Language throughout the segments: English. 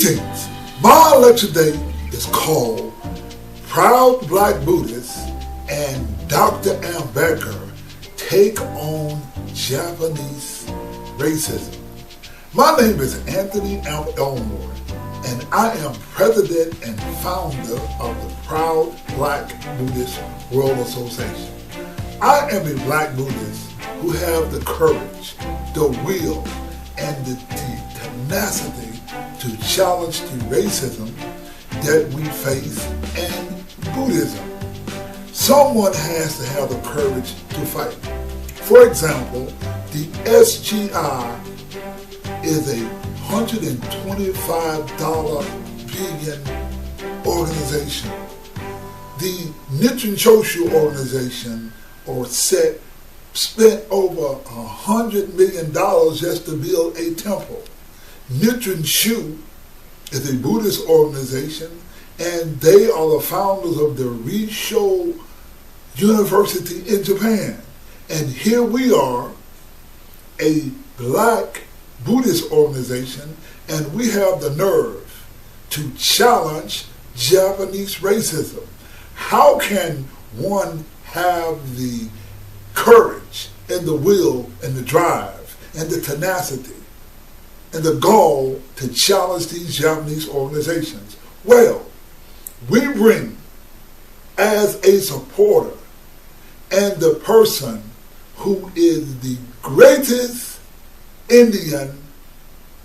Greetings! My lecture today is called Proud Black Buddhist and Dr. Ambedkar Take on Japanese Racism. My name is Anthony Elmore, and I am president and founder of the Proud Black Buddhist World Association. I am a black Buddhist who have the courage, the will, and the tenacity to challenge the racism that we face in Buddhism. Someone has to have the courage to fight. For example, the SGI is a $125 billion organization. The Nichiren Shoshu organization, or sect, spent over $100 million just to build a temple. Nichiren Shoshu is a Buddhist organization, and they are the founders of the Risho University in Japan. And here we are, a black Buddhist organization, and we have the nerve to challenge Japanese racism. How can one have the courage and the will and the drive and the tenacity and the gall to challenge these Japanese organizations? Well, we bring as a supporter and the person who is the greatest Indian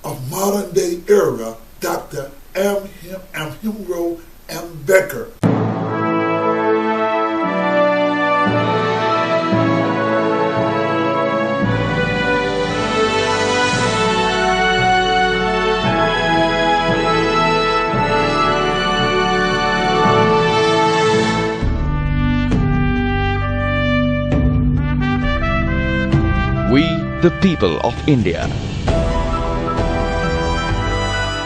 of modern day era, Dr. Bhimrao Ambedkar. We, the people of India,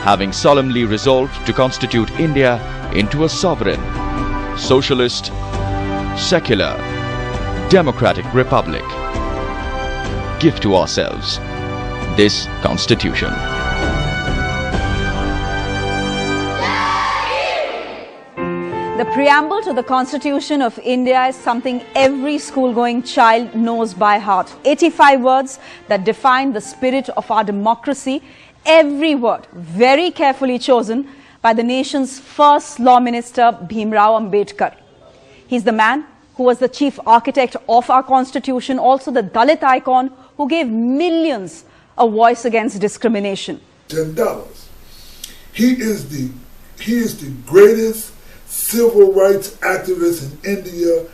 having solemnly resolved to constitute India into a sovereign, socialist, secular, democratic republic, give to ourselves this Constitution. The preamble to the Constitution of India is something every school-going child knows by heart. 85 words that define the spirit of our democracy, every word very carefully chosen by the nation's first law minister, Bhimrao Ambedkar. He's the man who was the chief architect of our Constitution, also the Dalit icon who gave millions a voice against discrimination. Dalits. He is the greatest civil rights activist in India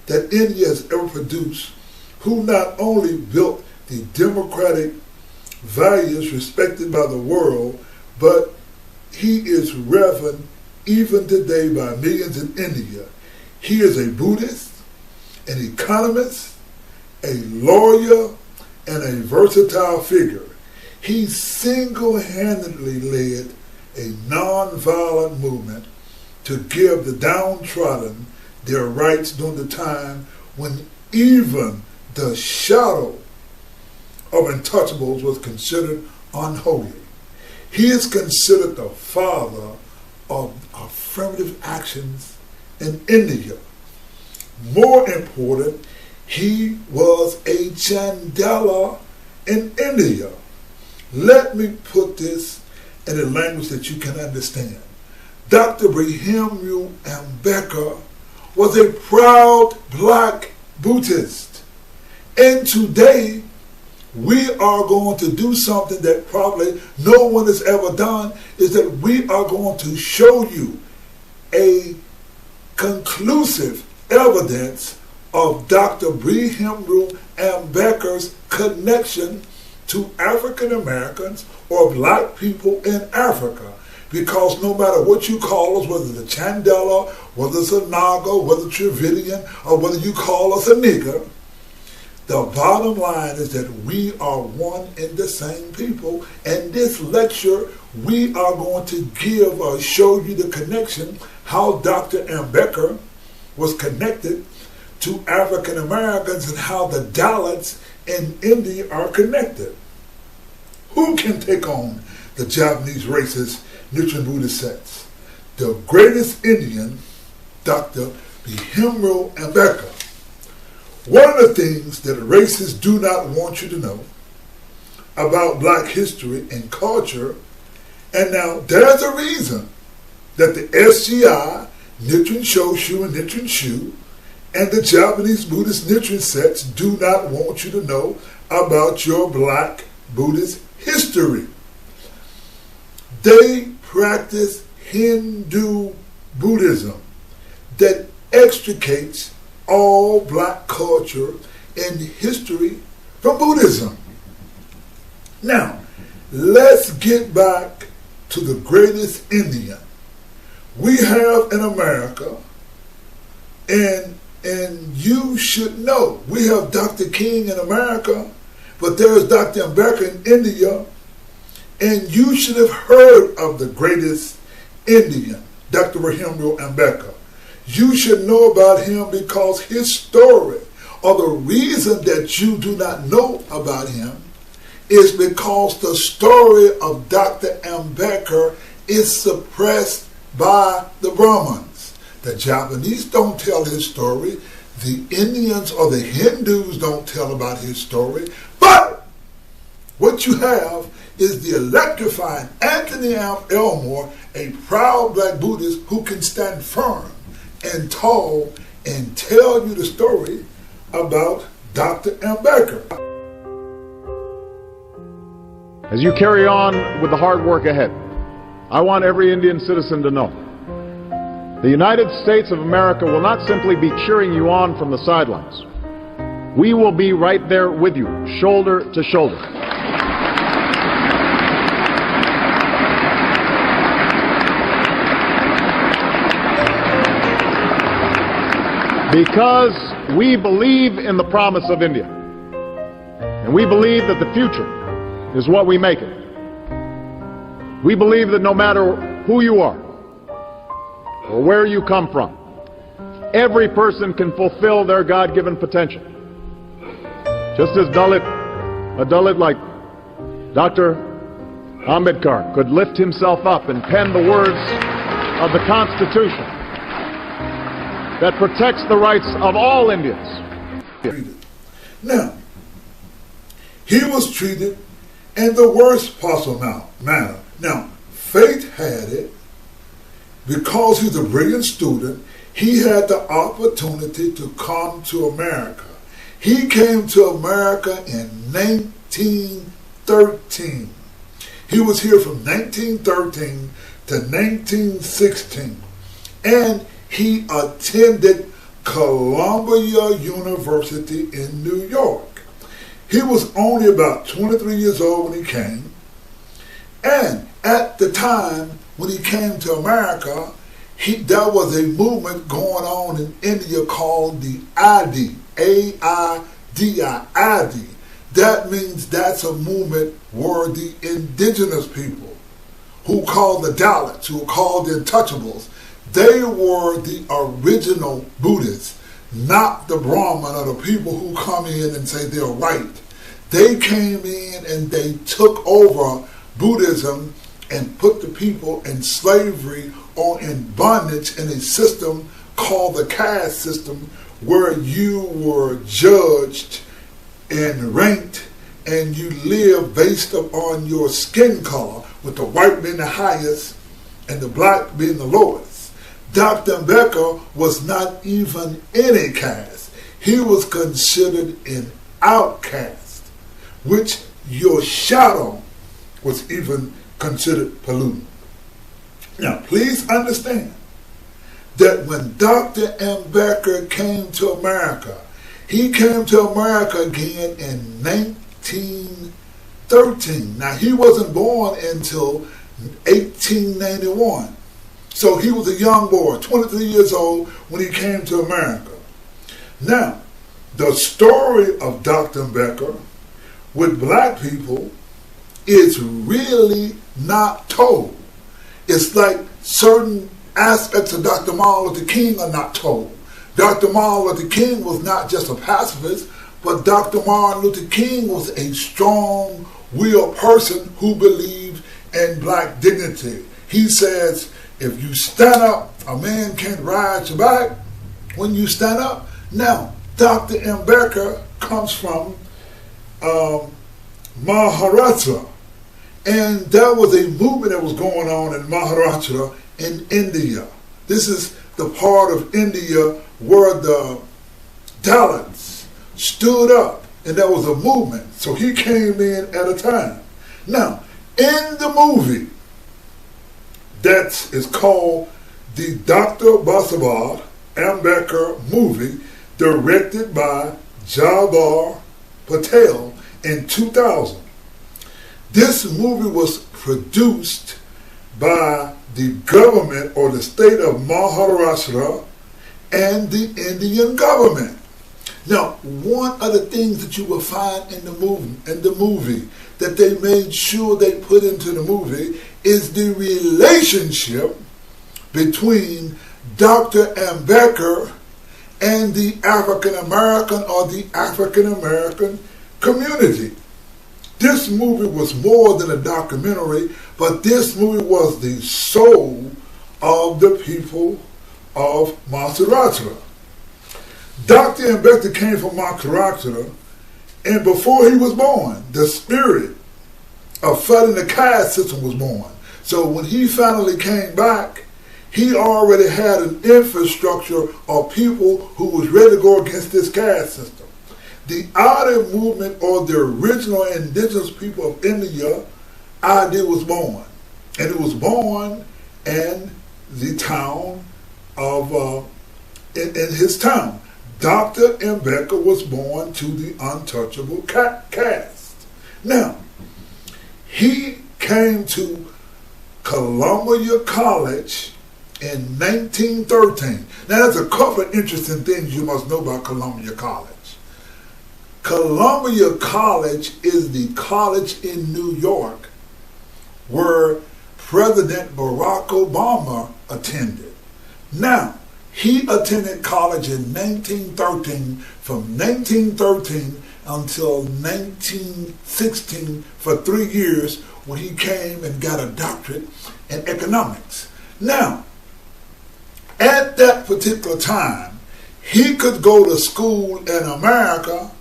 that India has ever produced, who not only built the democratic values respected by the world, but he is revered even today by millions in India. He is a Buddhist, an economist, a lawyer, and a versatile figure. He single-handedly led a non-violent movement to give the downtrodden their rights during the time when even the shadow of untouchables was considered unholy. He is considered the father of affirmative actions in India. More important, he was a Chandala in India. Let me put this in a language that you can understand. Dr. Bhimrao Ambedkar was a proud black Buddhist. And today, we are going to do something that probably no one has ever done, is that we are going to show you a conclusive evidence of Dr. Bhimrao Ambedkar's connection to African Americans or black people in Africa. Because no matter what you call us, whether it's a Chandela, whether it's a Naga, whether it's Dravidian, or whether you call us a nigger, the bottom line is that we are one and the same people. And this lecture, we are going to give or show you the connection, how Dr. Ambedkar was connected to African Americans and how the Dalits in India are connected. Who can take on the Japanese racists Nichiren Buddhist sects. The greatest Indian, Dr. Bhimrao Ambedkar. One of the things that racists do not want you to know about black history and culture, and now there's a reason that the SGI, Nichiren Shoshu and Nichiren Shu, and the Japanese Buddhist Nichiren sects do not want you to know about your black Buddhist history. They practice Hindu Buddhism that extricates all black culture and history from Buddhism. Now, let's get back to the greatest Indian we have in America, and you should know, we have Dr. King in America, but there's Dr. Ambedkar in India, and you should have heard of the greatest Indian, Dr. Bhimrao Ambedkar. You should know about him because his story, or the reason that you do not know about him, is because the story of Dr. Ambedkar is suppressed by the Brahmins. The Japanese don't tell his story. The Indians or the Hindus don't tell about his story. But what you have is the electrifying Anthony Elmore, a proud black Buddhist who can stand firm and tall and tell you the story about Dr. Ambedkar. As you carry on with the hard work ahead, I want every Indian citizen to know the United States of America will not simply be cheering you on from the sidelines. We will be right there with you, shoulder to shoulder. Because we believe in the promise of India. And we believe that the future is what we make it. We believe that no matter who you are or where you come from, every person can fulfill their God-given potential. Just as a Dalit like Dr. Ambedkar could lift himself up and pen the words of the Constitution that protects the rights of all Indians. Now, he was treated in the worst possible manner. Now, fate had it, because he's a brilliant student, he had the opportunity to come to America. He came to America in 1913. He was here from 1913 to 1916. And he attended Columbia University in New York. He was only about 23 years old when he came. And at the time when he came to America, there was a movement going on in India called the AIDI, A-I-D-I, AIDI. That means that's a movement where the indigenous people, who called the Dalits, who were called the Untouchables, they were the original Buddhists, not the Brahmin or the people who come in and say they're right. They came in and they took over Buddhism and put the people in slavery or in bondage in a system called the caste system, where you were judged and ranked and you lived based upon your skin color, with the white being the highest and the black being the lowest. Dr. Ambedkar was not even in a caste. He was considered an outcast, which your shadow was even considered pollutant. Now, please understand that when Dr. Ambedkar came to America, he came to America again in 1913. Now, he wasn't born until 1891. So he was a young boy, 23 years old, when he came to America. Now, the story of Dr. Ambedkar with black people is really not told. It's like certain aspects of Dr. Martin Luther King are not told. Dr. Martin Luther King was not just a pacifist, but Dr. Martin Luther King was a strong-willed person who believed in black dignity. He says, if you stand up, a man can't ride your back when you stand up. Now, Dr. Ambedkar comes from Maharashtra, and there was a movement that was going on in Maharashtra in India. This is the part of India where the Dalits stood up, and there was a movement. So he came in at a time. Now, in the movie that is called the Dr. Bhimrao Ambedkar movie, directed by Jabar Patel in 2000. This movie was produced by the government or the state of Maharashtra and the Indian government. Now, one of the things that you will find in the movie that they made sure they put into the movie is the relationship between Dr. Ambedkar and the African American or the African American community. This movie was more than a documentary, but this movie was the soul of the people of Maharashtra. Dr. Ambedkar came from Maharashtra, and before he was born, the spirit of fighting the caste system was born. So when he finally came back, he already had an infrastructure of people who was ready to go against this caste system. The Adi movement, or the original indigenous people of India, Adi was born. And it was born in the town of, in his town. Dr. Ambedkar was born to the untouchable caste. Now, he came to Columbia College in 1913. Now, there's a couple of interesting things you must know about Columbia College. Columbia College is the college in New York where President Barack Obama attended. Now, he attended college in 1913, from 1913 until 1916 for 3 years, when he came and got a doctorate in economics. Now, at that particular time, he could go to school in America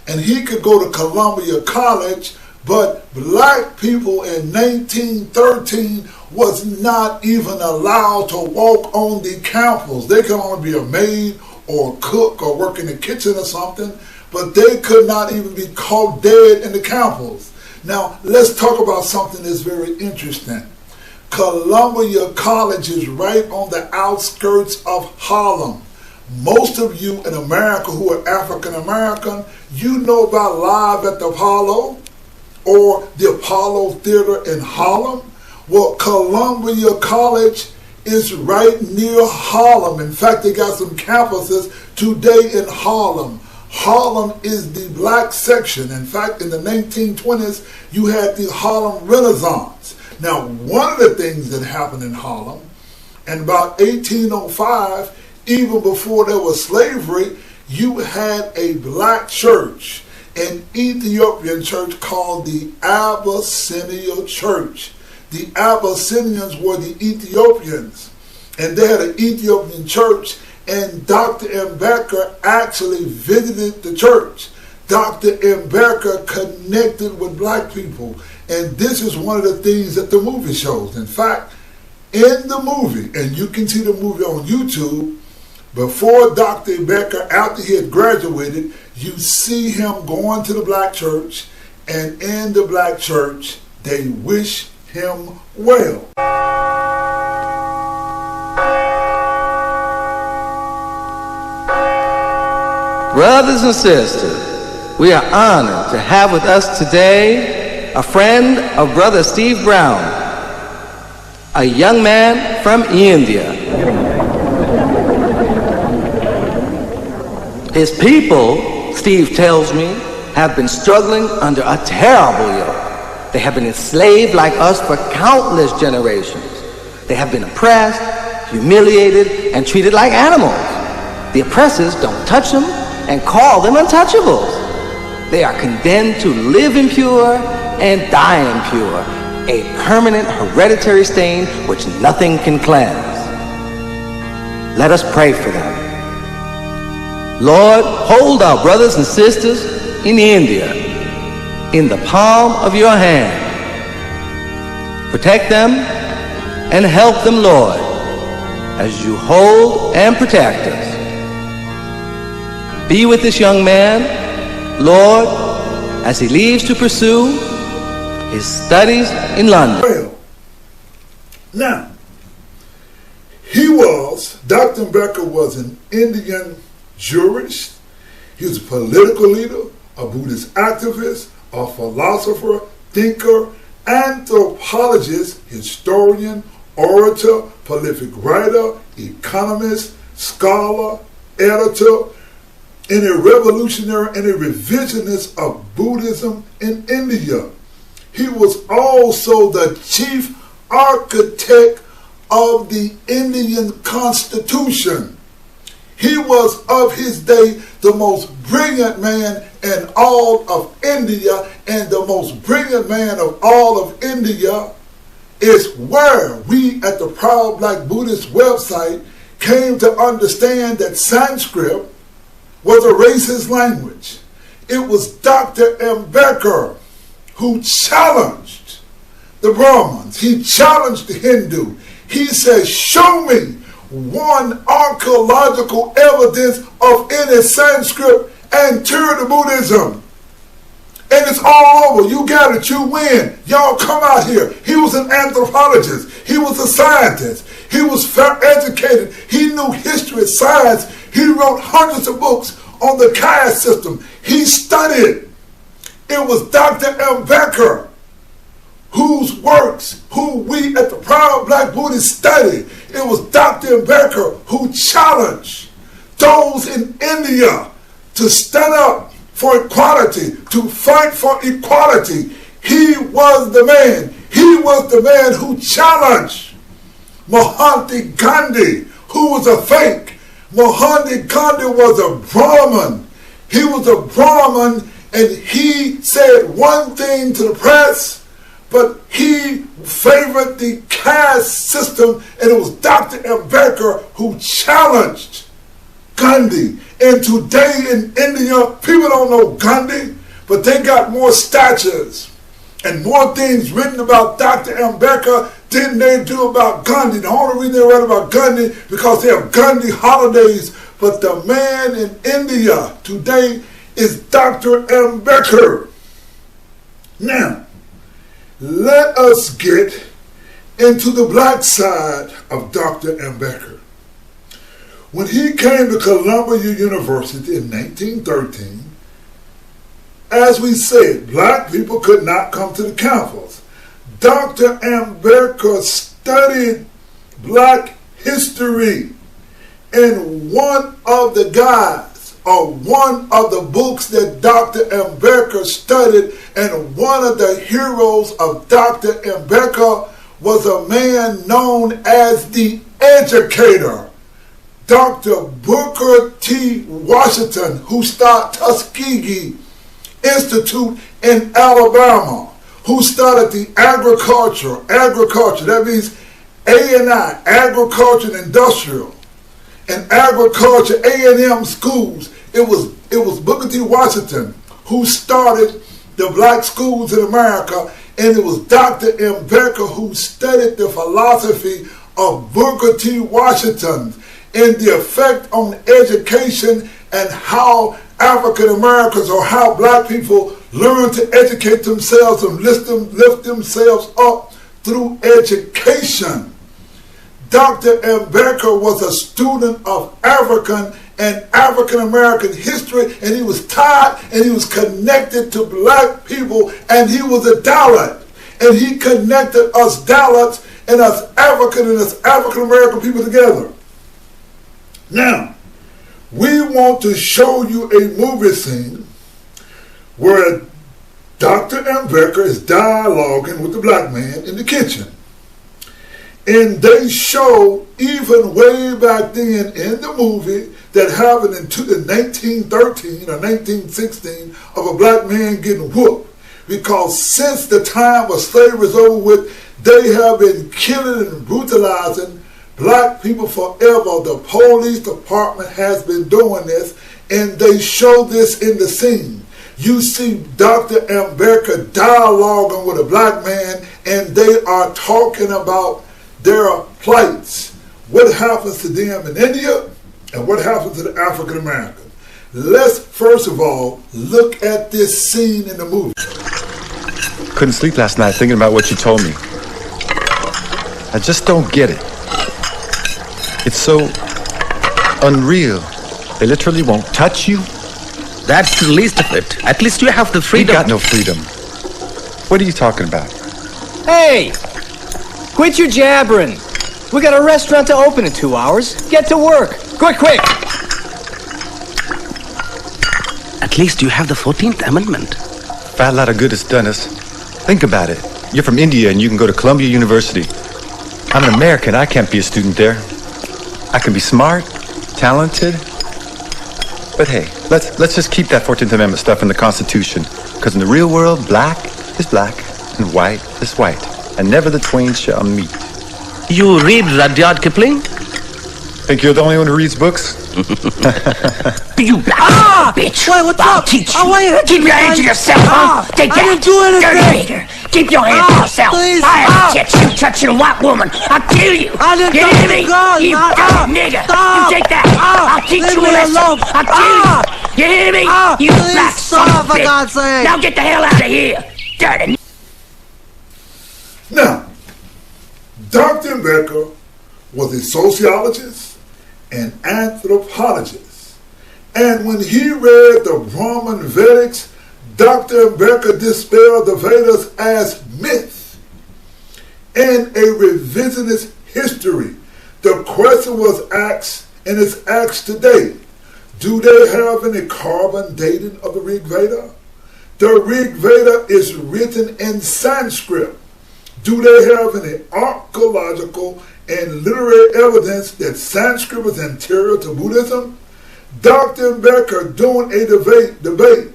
and he could go to Columbia College, but black people in 1913 was not even allowed to walk on the campus. They could only be a maid or a cook or work in the kitchen or something, but they could not even be caught dead in the campus. Now, let's talk about something that's very interesting. Columbia College is right on the outskirts of Harlem. Most of you in America who are African American, you know about Live at the Apollo or the Apollo Theater in Harlem. Well, Columbia College is right near Harlem. In fact, they got some campuses today in Harlem. Harlem is the black section. In fact, in the 1920s, you had the Harlem Renaissance. Now, one of the things that happened in Harlem, in about 1805, even before there was slavery, you had a black church, an Ethiopian church called the Abyssinian Church. The Abyssinians were the Ethiopians, and they had an Ethiopian church, and Dr. Ambedkar actually visited the church. Dr. Ambedkar connected with black people, and this is one of the things that the movie shows. In fact, in the movie, and you can see the movie on YouTube, before Dr. Ambedkar, after he had graduated, you see him going to the black church, and in the black church, they wish him well. Brothers and sisters, we are honored to have with us today a friend of Brother Steve Brown, a young man from India. His people, Steve tells me, have been struggling under a terrible yoke. They have been enslaved like us for countless generations. They have been oppressed, humiliated, and treated like animals. The oppressors don't touch them and call them untouchables. They are condemned to live impure and die impure. a permanent hereditary stain which nothing can cleanse. Let us pray for them. Lord, hold our brothers and sisters in India in the palm of your hand. Protect them and help them, Lord, as you hold and protect us. Be with this young man, Lord, as he leaves to pursue his studies in London. Well, now, Dr. Ambedkar was an Indian jurist. He was a political leader, a Buddhist activist, a philosopher, thinker, anthropologist, historian, orator, prolific writer, economist, scholar, editor, and a revolutionary and a revisionist of Buddhism in India. He was also the chief architect of the Indian Constitution. He was of his day the most brilliant man in all of India, and the most brilliant man of all of India is where we at the Proud Black Buddhist website came to understand that Sanskrit was a racist language. It was Dr. Ambedkar who challenged the Brahmins. He challenged the Hindu. He said, show me one archaeological evidence of any Sanskrit anterior to Buddhism. And it's all over. You got it. You win. Y'all come out here. He was an anthropologist. He was a scientist. He was educated. He knew history, science. He wrote hundreds of books on the caste system. He studied. It was Dr. Ambedkar whose works, who we at the Proud Black Buddhist studied. It was Dr. Ambedkar who challenged those in India to stand up for equality, to fight for equality. He was the man. He was the man who challenged Mahatma Gandhi, who was a fake. Mahatma Gandhi was a Brahmin. He was a Brahmin, and he said one thing to the press, but he favored the caste system, and it was Dr. Ambedkar who challenged Gandhi. And today in India, people don't know Gandhi, but they got more statues and more things written about Dr. Ambedkar than they do about Gandhi. The only reason they write about Gandhi because they have Gandhi holidays, but the man in India today is Dr. Ambedkar. Now, let us get into the black side of Dr. Ambedkar. When he came to Columbia University in 1913, as we said, black people could not come to the campus. Dr. Ambedkar studied black history, and one of the guides, or one of the books that Dr. Ambedkar studied, and one of the heroes of Dr. Ambedkar was a man known as the educator, Dr. Booker T. Washington, who started Tuskegee Institute in Alabama, who started the agriculture, that means A&I, agriculture and industrial, and agriculture A&M schools. It was Booker T. Washington who started the black schools in America, and it was Dr. Ambedkar who studied the philosophy of Booker T. Washington and the effect on education and how African Americans or how black people learn to educate themselves and lift themselves up through education. Dr. Ambedkar was a student of African and African American history, and he was tied and he was connected to black people, and he was a Dalit, and he connected us Dalits and us African and us African American people together. Now, we want to show you a movie scene where Dr. Ambedkar is dialoguing with the black man in the kitchen. And they show, even way back then in the movie, that happened in 1913 or 1916 of a black man getting whooped. because since the time of slavery is over with, they have been killing and brutalizing black people forever. The police department has been doing this, and they show this in the scene. You see Dr. Ambedkar dialoguing with a black man, and they are talking about their plights. What happens to them in India, and what happens to the African Americans. Let's first of all look at this scene in the movie. Couldn't sleep last night thinking about what you told me. I just don't get it. It's so unreal. They literally won't touch you. That's the least of it. At least you have the We freedom. got no freedom. What are you talking about? Hey! Quit your jabbering. We got a restaurant to open in 2 hours. Get to work. Quick, quick! At least you have the 14th Amendment. Fat lot of good it's done us. Think about it. You're from India and you can go to Columbia University. I'm an American. I can't be a student there. I can be smart, talented. But hey, let's just keep that 14th Amendment stuff in the Constitution. Because in the real world, black is black and white is white. And never the twain shall meet. You read Rudyard Kipling? Think you're the only one who reads books? You bitch! Wait, what's I'll up? teach you. I want you to Keep your hands to yourself, huh? Take that. I didn't do anything. Dirty nigger. Keep your hands to yourself. Please, I'll catch you touching a white woman. I'll kill you. I didn't You touch hear the me? girl. You Stop. dirty nigger. Stop. You take that. I'll teach Leave you a me lesson. alone. I'll kill you. You hear me? You Please black son stop, of a for bitch. God's sake. Now get the hell out of here. Dirty. Now, Dr. Ambedkar was a sociologist and anthropologist. And when he read the Brahman Vedics, Dr. Ambedkar dispelled the Vedas as myth and a revisionist history. The question was asked, and it's asked today, do they have any carbon dating of the Rig Veda? The Rig Veda is written in Sanskrit. Do they have any archaeological and literary evidence that Sanskrit was anterior to Buddhism? Dr. Ambedkar, doing a debate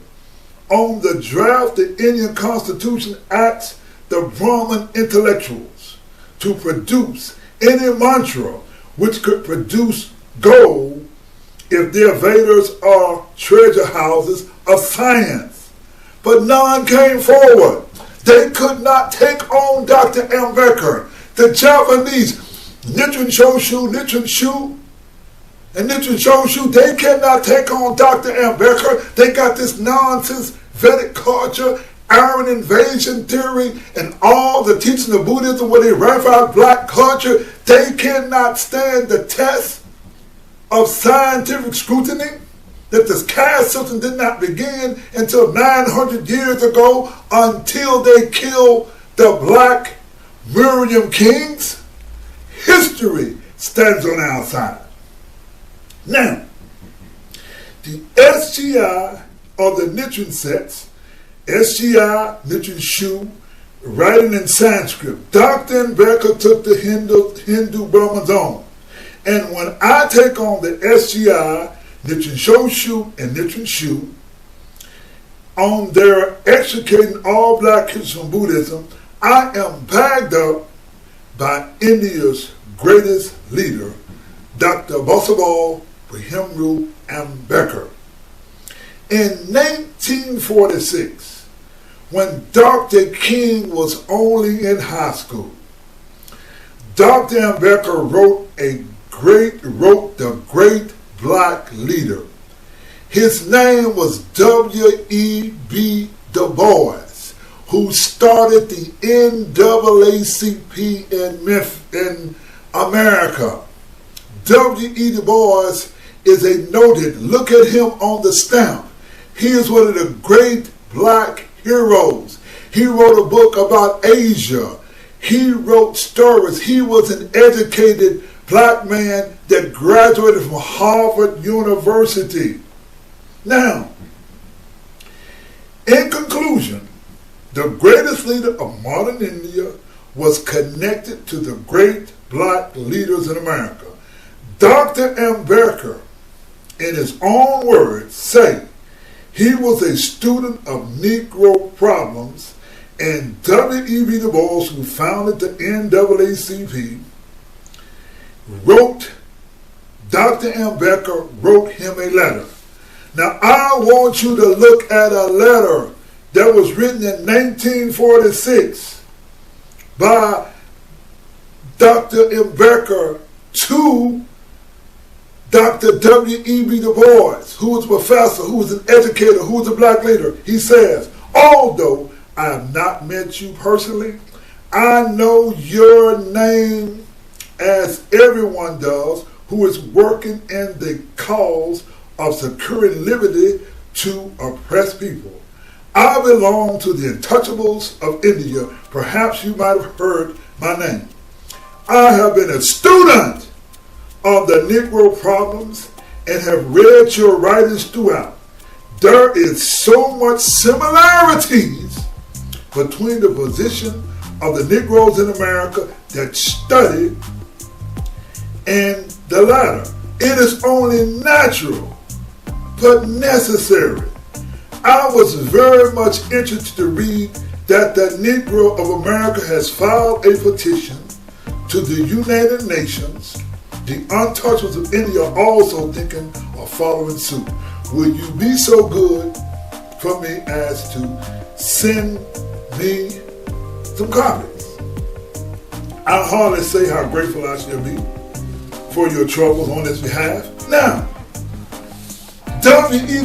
on the draft the Indian Constitution, asked the Brahmin intellectuals to produce any mantra which could produce gold if their Vedas are treasure houses of science. But none came forward. They could not take on Dr. Ambedkar. The Japanese, Nichiren Shoshu, and Nichiren Shoshu, they cannot take on Dr. Ambedkar. They got this nonsense Vedic culture, Aryan invasion theory, and all the teaching of Buddhism where they write out black culture. They cannot stand the test of scientific scrutiny. That this caste system did not begin until 900 years ago, until they killed the black Miriam kings. History stands on our side. Now, the SGI of the Nichiren sects, SGI, Nichiren Shoshu, writing in Sanskrit, Dr. Ambedkar took the Hindu Brahmins on. And when I take on the SGI, Nichiren Shoshu and Nichiren Shoshu, on their extricating all black kids from Buddhism, I am backed up by India's greatest leader, Dr. Bhimrao Ambedkar. In 1946, when Dr. King was only in high school, Dr. Ambedkar wrote the great black leader. His name was W.E.B. Du Bois, who started the NAACP in Memphis, in America. W.E. Du Bois is a noted, look at him on the stamp. He is one of the great black heroes. He wrote a book about Asia. He wrote stories. He was an educated black man that graduated from Harvard University. Now, in conclusion, the greatest leader of modern India was connected to the great black leaders in America. Dr. Ambedkar, in his own words, say He was a student of Negro problems, and W.E.B. Du Bois, who founded the NAACP, Dr. Ambedkar wrote him a letter. Now, I want you to look at a letter that was written in 1946 by Dr. Ambedkar to Dr. W.E.B. Du Bois, who was a professor, who was an educator, who was a black leader. He says, although I have not met you personally, I know your name as everyone does who is working in the cause of securing liberty to oppressed people. I belong to the Untouchables of India. Perhaps you might have heard my name. I have been a student of the Negro problems and have read your writings throughout. There is so much similarities between the position of the Negroes in America that study and the latter. It is only natural but necessary. I was very much interested to read that the Negro of America has filed a petition to the United Nations. The Untouchables of India are also thinking of following suit. Will you be so good for me as to send me some copies? I'll hardly say how grateful I shall be for your troubles on this behalf. Now, W.E.B.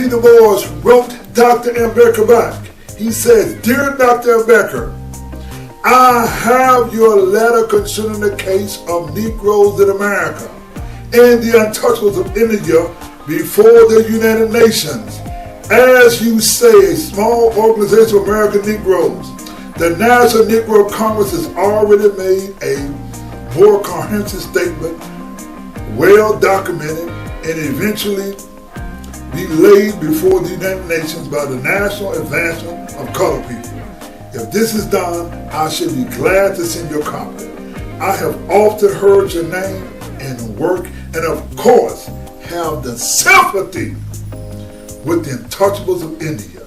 Du Bois wrote Dr. Ambedkar back. He says, Dear Dr. Ambedkar, I have your letter concerning the case of Negroes in America and the Untouchables of India before the United Nations. As you say, a small organization of American Negroes, the National Negro Congress has already made a more comprehensive statement, well documented, and eventually be laid before the United Nations by the National Advancement of Colored People. If this is done, I should be glad to send you a copy. I have often heard your name and work, and of course have the sympathy with the Untouchables of India.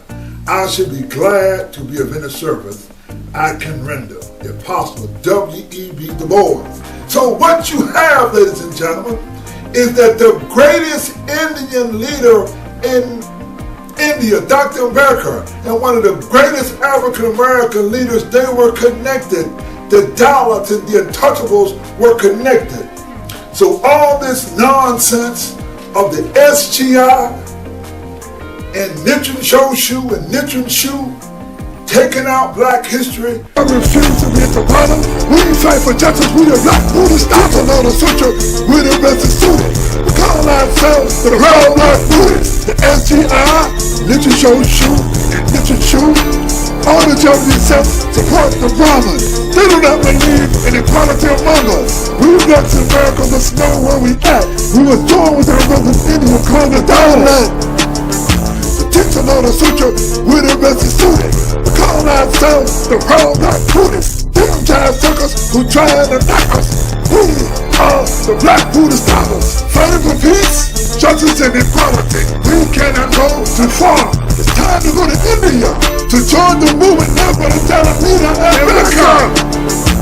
I should be glad to be of any service I can render, if possible. W.E.B. Du Bois. So what you have, ladies and gentlemen, is that the greatest Indian leader in India, Dr. Ambedkar, and one of the greatest African-American leaders, they were connected. The Dalits and the Untouchables were connected. So all this nonsense of the SGI and Nichiren Shoshu and Nichiren Shoshu taking out black history. I refuse to be at the bottom. We fight for justice. We the black Buddhist Dr. Lola Sutra. We're the best students. We call ourselves the real black Buddhists. The SGI, Nichiren Shoshu, and Nichiren Shoshu. All the Japanese sects support the Brahmins. They do not believe in equality among us. We blacks in America must know where we at. We must join with our brothers in India called the Dalit. The teacher Lola Sutra, we're the best students. We call ourselves the real black Buddhists. Them giant suckers who try to knock us. We are the black Buddhist Dalits. Fighting for peace, justice, and equality. We cannot go too far. It's time to go to India to join the movement led by the Japanese Ambedkar.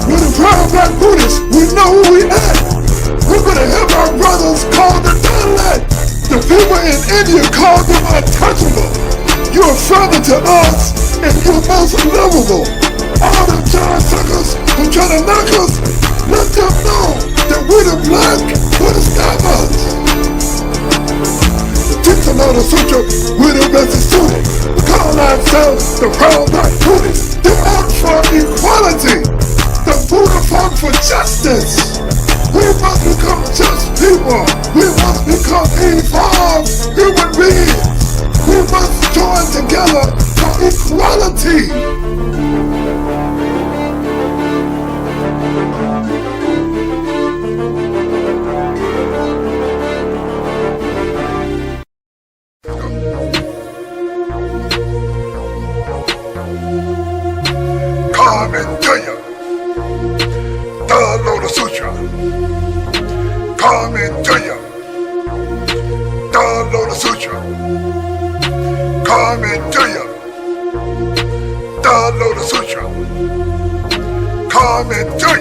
We're the proud black Buddhists. We know who we at. We're gonna help our brothers called the Dalit. The people in India call them untouchable. You're a father to us, and you're most lovable. All the giant suckers who try to knock us, let them know that we're the black Buddhist Dalits. The teacher Lola Sutra, we're the best students. We call ourselves the proud black Buddhists. They fought for equality. The Buddha fought for justice. We must become just people. We must become evolved human beings. We must join together for equality. Coming to you, the Lola Sutra. Coming to you, the Lola Sutra. Parliamentary.